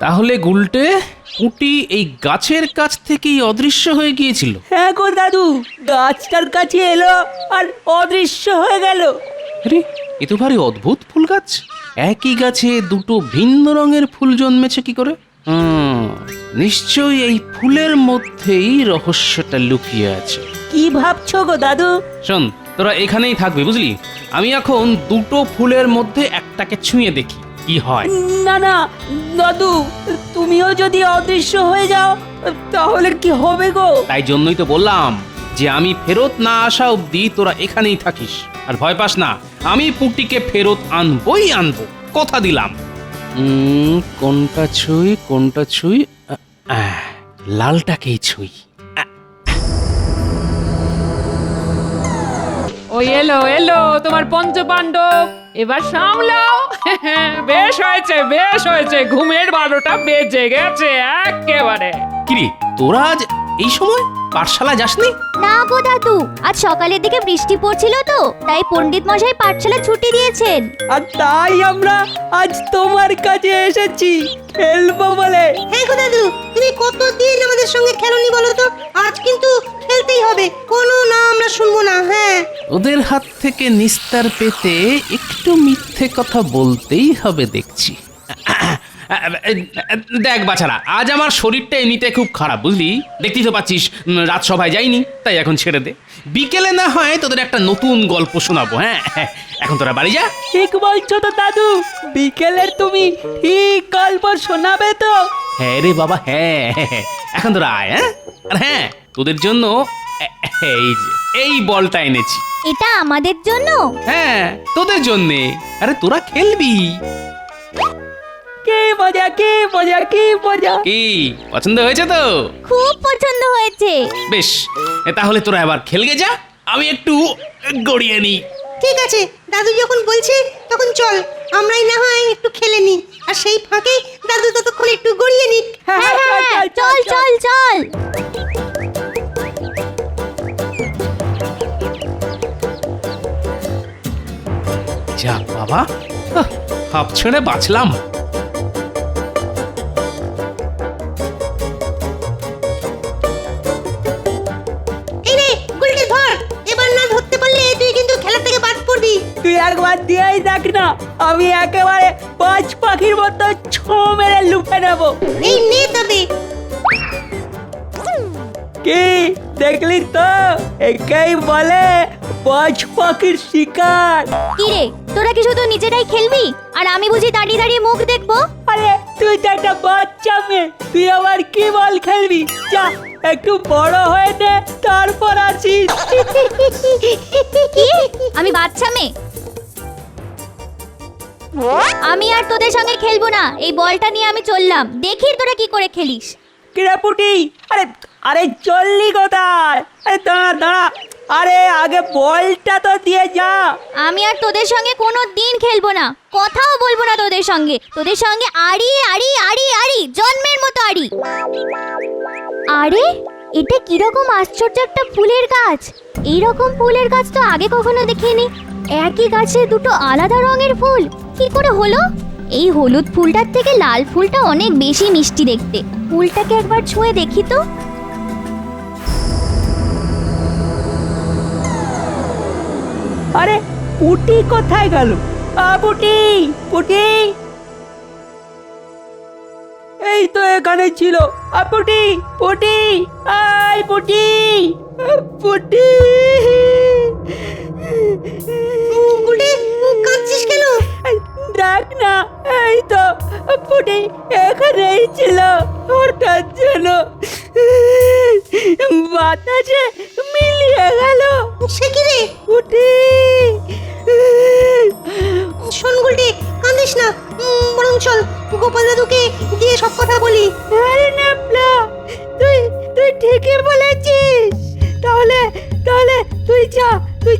তাহলে গুলটে পুঁটি এই গাছের কাছ থেকেই অদৃশ্য হয়ে গিয়েছিল। হ্যাঁ গো দাদু, গাছটার কাছে এলো আর অদৃশ্য হয়ে গেল। আরে এ তো ভারী অদ্ভুত ফুল গাছ। একই গাছে দুটো ভিন্ন রঙের ফুল জন্মেছে কি করে? নিশ্চয়ই এই ফুলের মধ্যেই রহস্যটা লুকিয়ে আছে। কি ভাবছো গো দাদু? শোন, তোরা এখানেই থাকবি বুঝলি। আমি এখন দুটো ফুলের মধ্যে একটাকে ছুঁয়ে দেখি কি হয়। না না দাদু, তুমিও যদি অদৃশ্য হয়ে যাও তাহলে কি হবে গো? তাই জন্যই তো বললাম যে আমি ফেরত না আসা অবধি তোরা এখানেই থাকিস। আর ভয় পাস না, আমি পুঁটিকে ফেরত আনবই আনবো, কথা দিলাম। কোনটা ছুঁই কোনটা ছুঁই? লালটাকেই ছুঁই। ওই এলো এলো তোমার পঞ্চপাণ্ডব, এবার সামলাও। বেশ হয়েছে, ঘুমের 12টা বেজে গেছে একেবারে। কিরে তোরা আজ এই সময় পাঠশালা যাসনি? না গো দাদু, আজ সকালের দিকে বৃষ্টি পড়ছিল তো, তাই পণ্ডিত মশাই পাঠশালা ছুটি দিয়েছেন। আর তাই আমরা আজ তোমার কাছে এসেছি খেলবো বলে। হ্যাঁ গো দাদু, তুমি কতদিন আমাদের সঙ্গে খেলোনি বলো তো? আজ কিন্তু খেলতেই হবে, কোনো না আমরা শুনবো না। হ্যাঁ, ওদের হাত থেকে নিস্তার পেতে একটু মিথ্যে কথা বলতেই হবে দেখছি। দেখ বাছারা, আজ আমার শরীরটা এমনিতে খুব খারাপ বুঝলি। দেখতেই তো পাচ্ছিস রাজসভায় যাইনি, তাই এখন ছেড়ে দে। বিকেলে না হয় তোদের একটা নতুন গল্প শোনাবো। হ্যাঁ, এখন তোরা বাড়ি যা। ঠিক বলছো তো দাদু, বিকেলের তুমি ঠিক গল্প শোনাবে তো? হ্যাঁ রে বাবা, হ্যাঁ। এখন তোরা আয়। হ্যাঁ, আর হ্যাঁ, তোদের জন্য এই যে এই বলটা এনেছি। এটা আমাদের জন্য? হ্যাঁ, তোদের জন্যে। আরে তোরা খেলবি। কি মজা কি মজা কি মজা! কি পছন্দ হয়েছে তো? খুব পছন্দ হয়েছে। বেশ, তাহলে তোরা এবার খেলগে যা, আমি একটু গড়িয়ে নি। ঠিক আছে, দাদু যখন বলছে তখন চল, আমরাই না হয় একটু খেলে নি। আর সেই ফাঁকে দাদু ততক্ষণ একটু গড়িয়ে নিক। হ্যাঁ হ্যাঁ, চল চল চল। যাক বাবা, হাফ ছেড়ে বাঁচলাম। এই রে গুলটে, ধর। এবার না ধরতে পারলে তুই কিন্তু খেলা থেকে বাদ পড়বি। তুই একবার দিয়েই দেখ না, আমি একেবারে পাঁচ পাখির মতো ছো মেরে লুপে নেবো। এই নে তবে। কি দেখলি তো, একেই বলে পাঁচ পাখির শিকার। কি রে, তোরা কি শুধু নিজেরাই খেলবি আর আমি বুঝি দাঁড়িয়ে দাঁড়িয়ে মুখ দেখবো? আরে তুই তো একটা বাচ্চা মেয়ে, তুই আবার কি বল খেলবি? যা একটু বড় হয়ে নে, তারপর আসিস। কি? আমি বাচ্চা মেয়ে? আমি আর তোদের সঙ্গে খেলবো না, এই বলটা নিয়ে আমি চললাম। দেখি তোরা কি করে খেলিস। কিরে পুটি, আরে আরে চললি কোথায়? আরে দাঁড়া দাঁড়া, আরে আগে বলটা তো দিয়ে যা। আমি আর তোদের সঙ্গে কোনো দিন খেলবো না, কথাও বলবো না তোদের সঙ্গে। তোদের সঙ্গে আড়ি আড়ি আড়ি আড়ি, জন্মের মতো আড়ি। আরে এটা কিরকম আশ্চর্য একটা ফুলের গাছ! এইরকম ফুলের গাছ তো আগে কখনো দেখিনি। একই গাছে দুটো আলাদা রঙের ফুল, কি করে হলো? এই হলুদ ফুলটার থেকে লাল ফুলটা অনেক বেশি মিষ্টি দেখতে। ফুলটাকে একবার ছুঁয়ে দেখি তো। আরে পুটি কোথায় গেল? পুটি পুটি, এই তো এখানে ছিল। পুটি পুটি, আই পুটি পুটি। গুলটে, কাঁদছিস কেন? দেখ না, এই তো পুটি এখানেই ছিল। হঠাৎ যেন বাতাসে মিলিয়ে গেল। সে কি রে? পুটি, শোন গুলটে, কাঁদিস না, বরং চল গোপাল দাদুকে গিয়ে সব কথা বলি। আরে ন্যাপলা, তুই তুই ঠিকই বলেছিস। তাহলে তাহলে তুই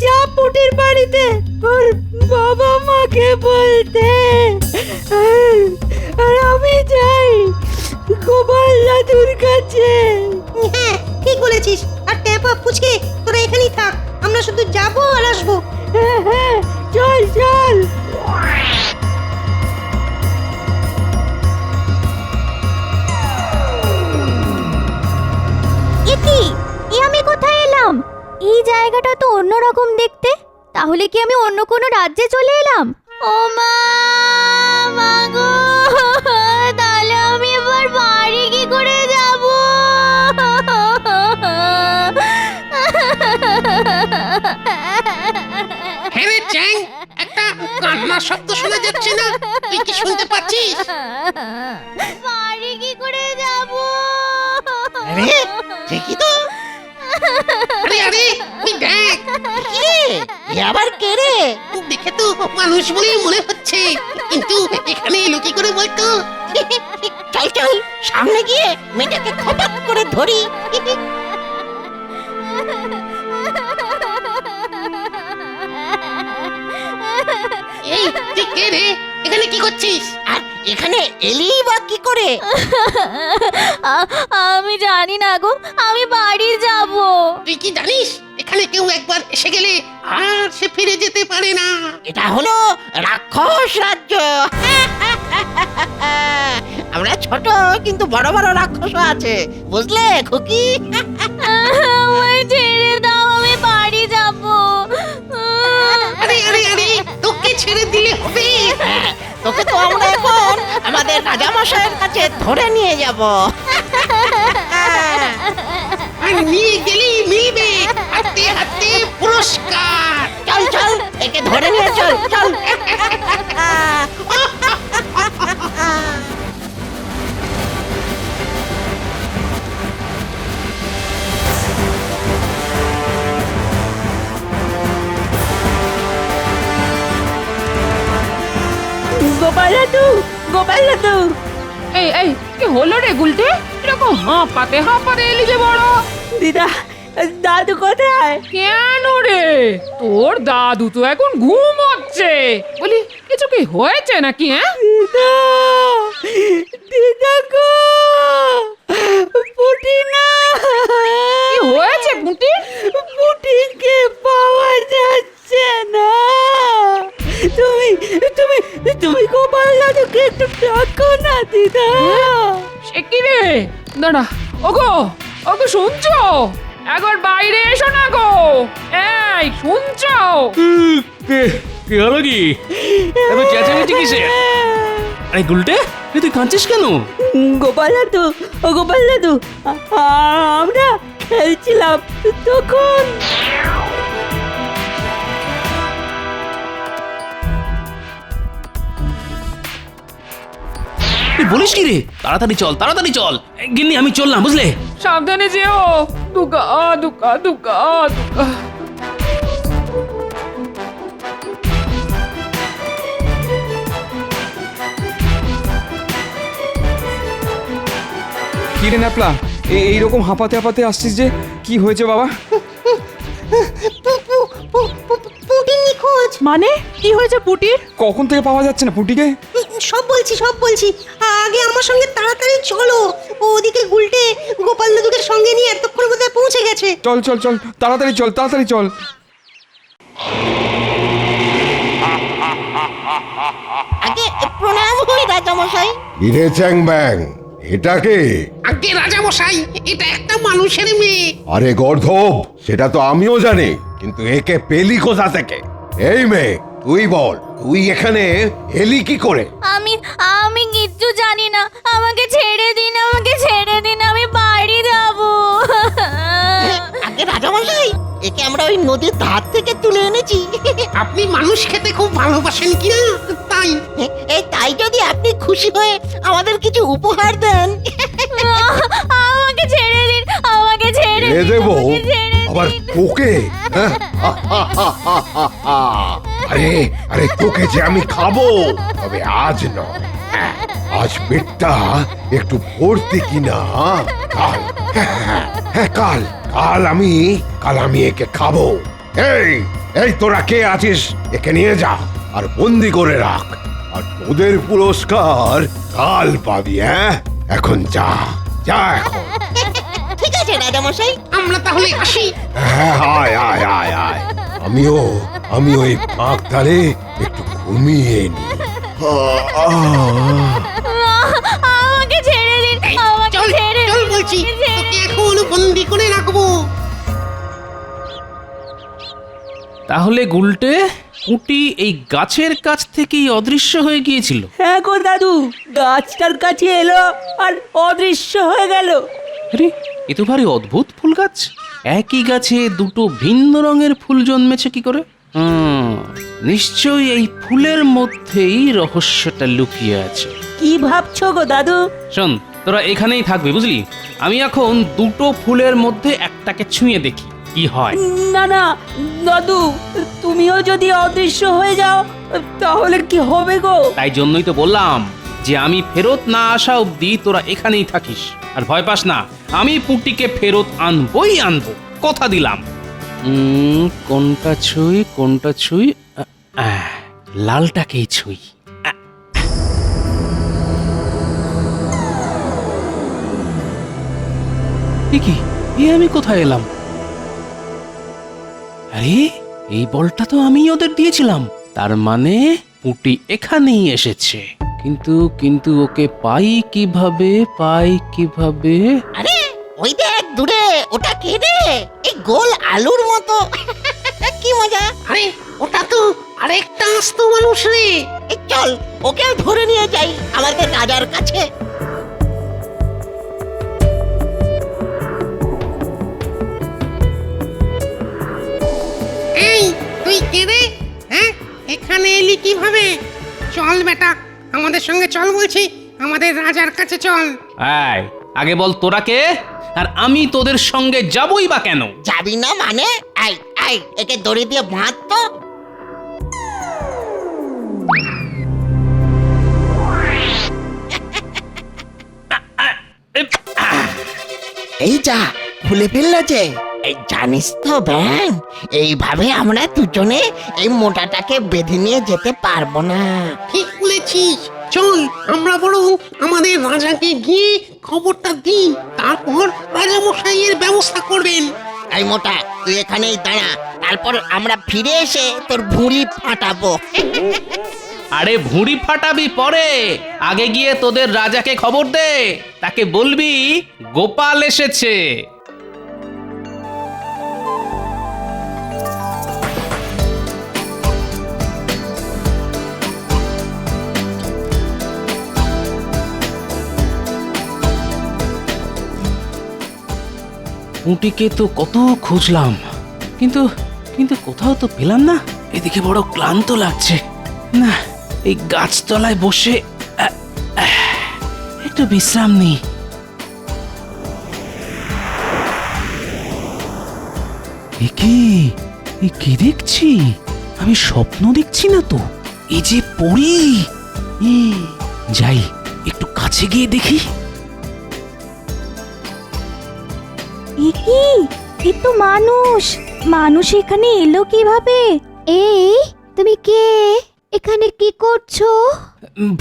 যা পুটির বাড়িতে ওর বাবা মাকে বলতে, আর আমি যাই গোপাল দাদুর কাছে। হ্যাঁ ঠিক বলেছিস। আর ট্যাপা পুচকে তোরা এখানেই থাক, আমরা শুধু যাবো আর আসবো। হ্যাঁ হ্যাঁ, চল চল। অন্যরকম দেখতে। তাহলে কি আমি অন্য কোনো রাজ্যে চলে এলাম? ও মা, মাগো, তাহলে আমি এবার বাড়ি কি করে যাব? হ্যাঁ রে চ্যাং, একটা কান্নার শব্দ শোনা যাচ্ছে না? তুই কি শুনতে পাচ্ছিস? বাড়ি কি করে যাব? আরে ঠিকই তো। আরে আরে তুই দেখ, এ আবার কে রে? দেখে তো মানুষ বলেই মনে হচ্ছে, কিন্তু এখানে এলো কি করে বলতো? চল চল, সামনে গিয়ে মেয়েটাকে খপাত করে ধরি। এই তুই কে রে? এখানে কি করছিস? আর এখানে এলি বা কি করে? আমি জানি না গো, আমি বাড়ি যাব। তুই কি জানিস এখানে কেউ একবার এসে গেলে আর সে ফিরে যেতে পারে না? এটা হলো রাক্ষস রাজ্য। আমরা ছোট কিন্তু বড় বড় রাক্ষস আছে, বুঝলে খুকি? আমায় ছেড়ে দাও, আমি বাড়ি যাব। আরে আরে আরে তোকে ছেড়ে দিলে হবে? তোকে তো আমরা এখন আমাদের রাজামশাইয়ের কাছে ধরে নিয়ে যাব। আর নিয়ে গেলেই মিলবে হাতে হাতে পুরস্কার। চল চল, একে ধরে নিয়ে চল চল। গোপাল দাদু, গোপাল দাদু, এই এই কি হলো রে গুলটে? এরকম হাঁপাতে হাঁপাতে এলি যে বড়। দিদা, দাদু কোথায়? কেন রে? তোর দাদু তো এখন ঘুমোচ্ছে। বলি কিছু কি হয়েছে নাকি? হ্যাঁ, দিদা, দিদা গো, পুটি না, কি হয়েছে পুঁটি? পুটিকে পাওয়া যাচ্ছে না। তুমি তুমি তুমি গোপাল দাদুকে একটু ডাকো না দিদা। সে কি রে? দাঁড়া, ওগো ওগো শুনছো? একবার বাইরে এসো না গো। এই শুনছো? কে কে হলো কি? এত চেঁচামেচি কিসে? আরে গুলটে, তুই কাঁদছিস কেন? গোপাল দাদু, ও গোপাল দাদু, আমরা খেলছিলাম তখন। তুই বলিস কি রে? তাড়াতাড়ি চল, তাড়াতাড়ি চল। গিন্নি আমি চললাম, বুঝলে? সাবধানে যেও। দুকা দুকা দুকা দুকা। কি রে ন্যাপলা, এইরকম হাঁপাতে হাঁপাতে আসছিস যে? কি হয়েছে বাবা? পুটি নিখোঁজ। মানে কি হয়েছে পুটির? কখন থেকে পাওয়া যাচ্ছে না পুটিকে? সব বলছি সব বলছি। আগে আমার সঙ্গে তাড়াতাড়ি চলো। ওদিকে গুলটে গোপাল দাদুকে সঙ্গে নিয়ে এতক্ষণ বোধহয় পৌঁছে গেছে। চল চল চল, তাড়াতাড়ি চল, তাড়াতাড়ি চল। আগে প্রণাম হই রাজামশাই। ইরে চ্যাং ব্যাং, এটাকে? আগে রাজা মশাই, এটা একটা মানুষের মেয়ে। আরে গর্ধব, সেটা তো আমিও জানি, কিন্তু একে পেলি কোথা থেকে? এই মেয়ে, তুই বল, তুই এখানে এলি কি করে? আমি আমি কিচ্ছু জানি না, আমাকে ছেড়ে দিন, আমাকে ছেড়ে দিন, আমি বাড়ি যাব। আগে রাজামশাই, একে আমরা ওই নদীর ধার থেকে তুলে এনেছি। আপনি মানুষ খেতে খুব ভালোবাসেন কিনা তাই। এই তাই যদি আপনি খুশি হয়ে আমাদের কিছু উপহার দেন। আমাকে ছেড়ে দিন, আমাকে ছেড়ে এ দিন, দেবো আমাকে ছেড়ে আবার দিন। তোকে? হ্যাঁ? আরে আরে তোকে যে আমি খাবো, তবে আজ নয়। হ্যাঁ, আজ পেটটা একটু ভর্তি কিনা কাল। হ্যাঁ কাল, কাল আমি একে খাবো। এই এই তোরা কে আছিস? একে নিয়ে যা আর বন্দি করে রাখ, আর তোদের পুরস্কার কাল পাবি। হ্যাঁ, এখন যা যা এখন। ঠিক আছে রাজামশাই। আমরা তাহলে আসি। হ্যাঁ, আয় আয় আয় আয়। আমিও এই ফাঁক ধারে একটু ঘুমিয়ে নি। আমাকে ছেড়ে দিন, এই, আমাকে চল ছেড়ে চল দিন, বলছি, আমাকে ছেড়ে তোকে এখন বন্দি করে রাখবো। তাহলে গুলটে পুঁটি এই গাছের কাছ থেকেই অদৃশ্য হয়ে গিয়েছিল। হ্যাঁ গো দাদু, গাছটার কাছে এলো আর অদৃশ্য হয়ে গেল। আরে এ তো ভারী অদ্ভুত ফুল গাছ। একই গাছে দুটো ভিন্ন রঙের ফুল জন্মেছে কি করে? নিশ্চয়ই এই ফুলের মধ্যেই রহস্যটা লুকিয়ে আছে। কি ভাবছো গো দাদু? শোন, তোরা এখানেই থাকবি বুঝলি। আমি এখন দুটো ফুলের মধ্যে একটাকে ছুঁয়ে দেখি কি হয়। না না দাদু, তুমিও যদি অদৃশ্য হয়ে যাও তাহলে কি হবে গো? তাই জন্যই তো বললাম যে আমি ফেরত না আসা অবধি তোরা এখানেই থাকিস। আর ভয় পাস না, আমি পুঁটিকে ফেরত আনবই আনবো, কথা দিলাম। কোনটা ছুঁই কোনটা ছুঁই? লালটাকেই ছুঁই। কি আমি কোথায় এলাম? আরে এই বলটা তো আমি ওদের দিয়েছিলাম, তার মানে পুঁটি এখানেই এসেছে। কিন্তু কিন্তু ওকে পাই কিভাবে? আরে ওই দেখ দূরে, ওটা কে রে? এই গোল আলুর মতো কি মজা! আরে ওটা তো আরেকটা আস্ত মানুষ রে। এই চল ওকে ধরে নিয়ে যাই আমাদের রাজার কাছে। এই তুই কে রে? হ্যাঁ, এখানে এলি কিভাবে? চল বেটা, আমাদের সঙ্গে চল বলছি, আমাদের রাজার কাছে চল। এই আগে বল তোরা কে, আর আমি তোদের সঙ্গে যাবই বা কেন? যাবি না মানে? আই আই একে দড়ি দিয়ে বাঁধ তো। এই যা খুলে ফেললো যে। এই জানিস তো ব্যাং, এইভাবে আমরা দুজনে এই মোটাটাকে বেঁধে নিয়ে যেতে পারবো না। ঠিক বলেছিস, চল আমরা বরং আমাদের রাজাকে গিয়ে খবরটা দিই, তারপর রাজামশাইয়ের ব্যবস্থা করবেন। এই মোটা তুই এখানেই দাঁড়া, তারপর আমরা ফিরে এসে তোর ভুঁড়ি ফাটাবো। আরে ভুঁড়ি ফাটাবি পরে, আগে গিয়ে তোদের রাজাকে খবর দে, তাকে বলবি গোপাল এসেছে। পুঁটিকে তো কত খুঁজলাম, কিন্তু কিন্তু কোথাও তো পেলাম না। এদিকে বড় ক্লান্ত লাগছে। না, এই গাছতলায় বসে একটু বিশ্রাম নিই। কি দেখছি? আমি স্বপ্ন দেখছি না তো? এই যে পড়ি, যাই একটু কাছে গিয়ে দেখি। এ তো মানুষ এখানে এলো কিভাবে? এই তুমি কে? এখানে কি করছো?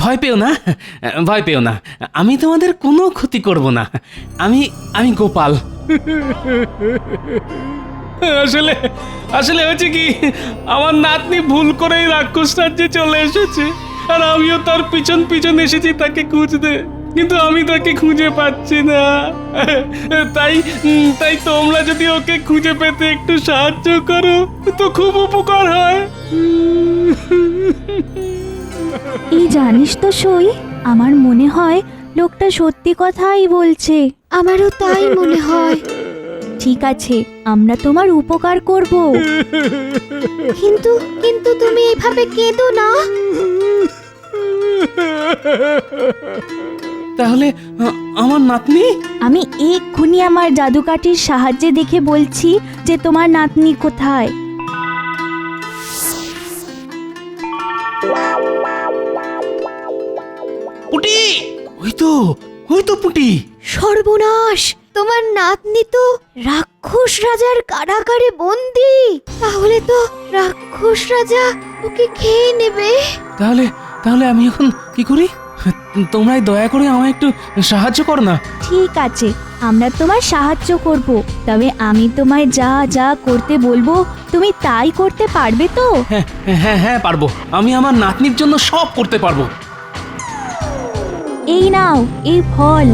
ভয় পেও না, আমি তোমাদের কোনো ক্ষতি করব না। আমি গোপাল। আসলে হয়েছে কি, আমার নাতনি ভুল করেই রাক্ষস রাজ্যে চলে এসেছে, আর আমিও তার পিছন এসেছি তাকে খুঁজতে, কিন্তু আমি তাকে খুঁজে পাচ্ছি না। তাই তোমরা যদি ওকে খুঁজে পেতে একটু সাহায্য করো তো খুব উপকার হয়। এই জানিস তো সই, আমার মনে হয় লোকটা সত্যি কথাই বলছে। আমারও তাই মনে হয়। ঠিক আছে, আমরা তোমার উপকার করব। কিন্তু তুমি এইভাবে কেঁদো না। তাহলে আমার নাতনি? আমি এক্ষুনি আমার জাদুকাঠির সাহায্যে দেখে বলছি যে তোমার নাতনি কোথায়। পুটি, ওই তো পুটি। সর্বনাশ, তোমার নাতনি তো রাক্ষস রাজার কারাগারে বন্দী। তাহলে তো রাক্ষস রাজা ওকে খেয়ে নেবে। তাহলে আমি এখন কি করি? তোমরাই দয়া করে আমায় একটু সাহায্য করো না। ঠিক আছে, আমরা তোমার সাহায্য করব, তবে আমি তোমায় যা যা করতে বলবো তুমি তাই করতে পারবে তো? হ্যাঁ পারবো। আমি আমার নাতনির জন্য সব করতে পারবো। এই নাও এই ফল,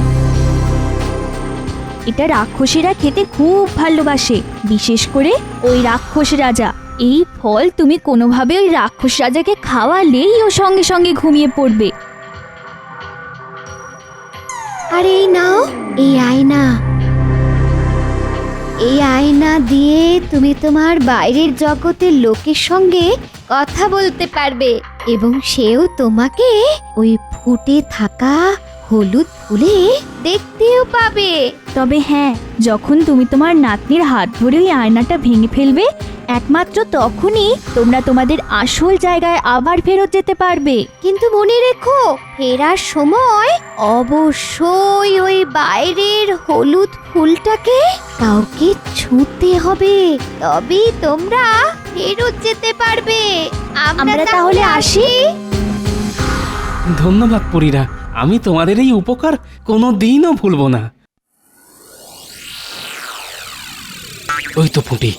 এটা রাক্ষসীরা খেতে খুব ভালোবাসে, বিশেষ করে ওই রাক্ষস রাজা। এই ফল তুমি কোনোভাবে ওই রাক্ষস রাজাকে খাওয়ালেই ও সঙ্গে সঙ্গে ঘুমিয়ে পড়বে। আর এই নাও এই আয়না, এই আয়না দিয়ে তুমি তোমার বাইরের জগতের লোকের সঙ্গে কথা বলতে পারবে এবং সেও তোমাকে ওই ফুটে থাকা হলুদ ফুলে দেখতেও পাবে। তবে হ্যাঁ, যখন তুমি তোমার নাতনির হাত ধরে ওই আয়নাটা ভেঙে ফেলবে, একমাত্র তখনই তোমরা তোমাদের আসল জায়গায় আবার ফেরত যেতে পারবে। কিন্তু মনে রেখো, ফেরার সময় অবশ্যই ওই বাইরের হলুদ ফুলটাকে কাউকে ছুঁতে হবে, তবেই তোমরা ফেরত যেতে পারবে। আমরা তাহলে আসি। ধন্যবাদ পরীরা, আমি তোমাদের এই উপকার কোনোদিনও ভুলবো না। ওই তো পুঁটি,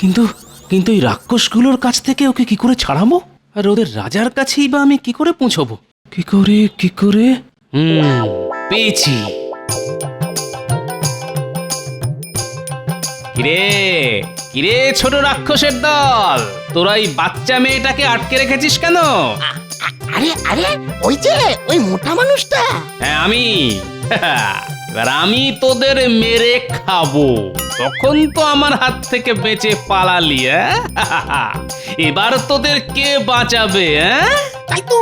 কিন্তু কিন্তু এই রাক্ষসগুলোর কাছ থেকে ওকে কি করে ছাড়াবো? আর ওদের রাজার কাছেই বা আমি কি করে পৌঁছবো? কি করে পেয়েছি। কিরে ছোট রাক্ষসের দল, তোরা এই বাচ্চা মেয়েটাকে আটকে রেখেছিস কেন? আরে আরে ওই যে ওই মোটা মানুষটা। হ্যাঁ আমি। এবার আমি তোদের মেরে খাবো, তখন তো আমার হাত থেকে বেঁচে পালালি। এবার তোদের কে বাঁচাবে? তাই তো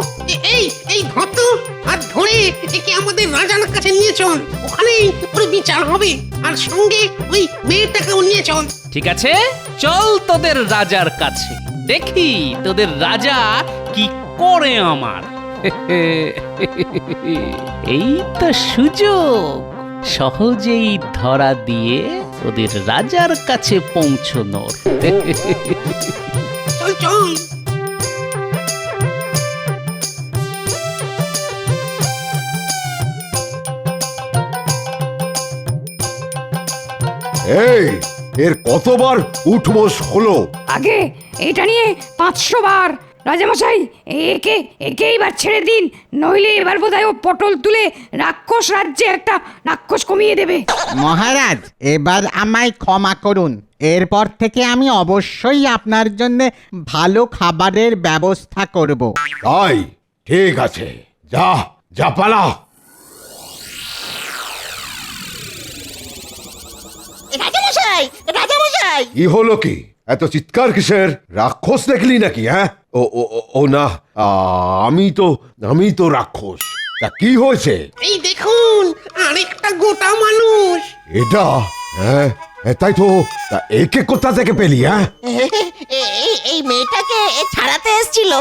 এই এই ধর তো, আর ধরে একে আমাদের রাজার কাছে নিয়ে চল, ওখানেই ওর বিচার হবে। আর সঙ্গে ওই মেয়েটাকেও নিয়ে চল। ঠিক আছে, চল তোদের রাজার কাছে, দেখি তোদের রাজা কি করে আমার। এই তো সুযোগ, সহজেই ধরা দিয়ে ওদের রাজার কাছে পৌঁছনোর। চল চল। এই এর কতবার উঠবোস হলো? আগে এটা নিয়ে 500 বার। রাজামশাই, একে এবার ছেড়ে দিন, নইলে এবার বোধহয় ও পটল তুলে রাক্ষস রাজ্যে একটা রাক্ষস কমিয়ে দেবে। মহারাজ, এবার আমায় ক্ষমা করুন। এরপর থেকে আমি অবশ্যই আপনার জন্য ভালো খাবারের ব্যবস্থা করব। তাই ঠিক আছে, যা যা পালা। রাজামশাই, রাজামশাই। কি হলো কি? এত চিৎকার কিসের? রাক্ষস দেখলি নাকি? হ্যাঁ, ও ও ও, ও না, আমি তো রাক্ষস। তা কি হয়েছে? এই দেখুন, আরেকটা গোটা মানুষ। এটা? হ্যাঁ তাই তো। তা একে কোথা থেকে পেলি? হ্যাঁ, এই মেয়েটাকে ছাড়াতে এসেছিল।